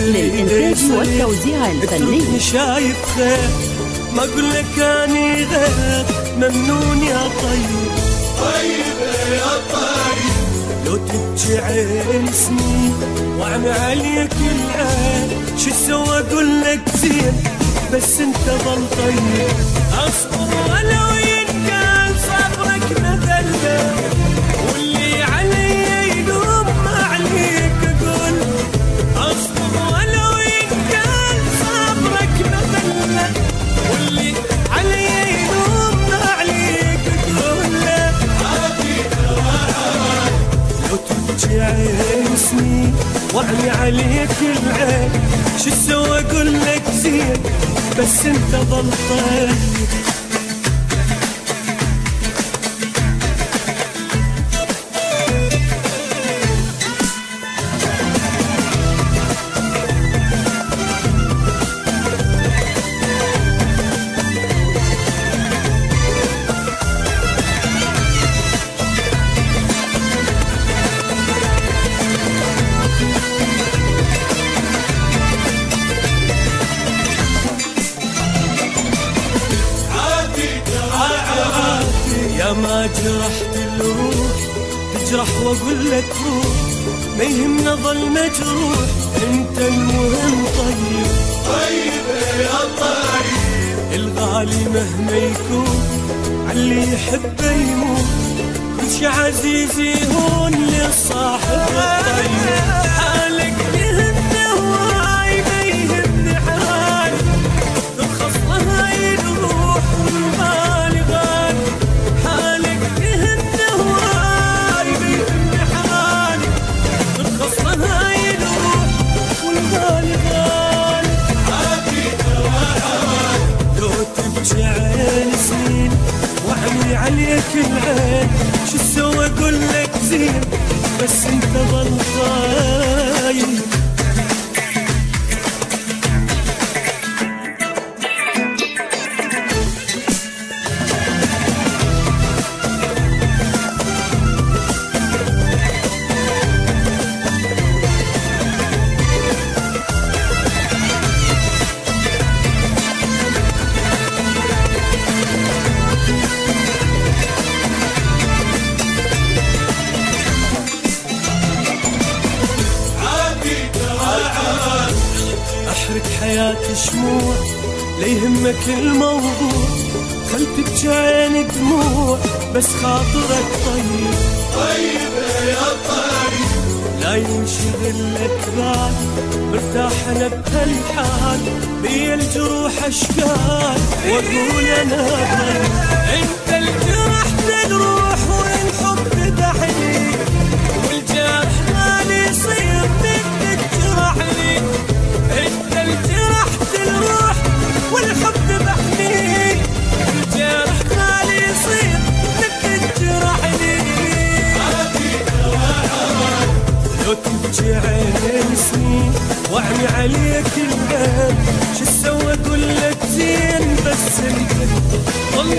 للإنتاج والتوزيع الفني. شايف خير ما اقول لك اني غير ممنون يا طيب. طيب يا طيب لو تبكي عين سنين واعمي عليك العين شو سوى اقول لك زين بس انت ظل طيب. اصبر ولو ينقال صبرك مثله واللي علي يلوم ما عليك اقول. اصبر ولو ينقال صبرك مثله واللي علي يلوم ما عليك اقول. لو تبكي عين سنين واعمي عليك العين شو سوى اقول لك زين بس انت ظل طيب. يا ما جرحت الروح تجرح واقول لك روح ما يهمنا ظل مجروح انت المهم طيب. طيب يا طيب الغالي مهما يكون علي يحبه يموت كل شي عزيزي هون للصاحب الطيب. حالك يهمني هواي ما يهمني حالي ترخص لها يروح والغالي غالي. حالك يهمني هواي ما يهمني حالي ترخص لها يروح والغالي غالي. لو تبكي عين سنين واعمي عليك العين شو سوى اقول لك زين بس انت ظل طايب. احرق حياتي شموع لا يهمك الموضوع خل تبكي عيني دموع بس خاطرك طيب. طيب يا طيب لا ينشغل لك بال مرتاح انا بهالحال بي الجروح اشكال واقول انا ضل. انت الجرح تجروح والحب دحني والجرح غالي يصير منك جرحني. انت الجرح تروح والحب بحني الجرح غالي يصير منك جرحني. لو تبكي عين سنين واعمي عليك العين شو سوى اقول لك زين بس انت ظل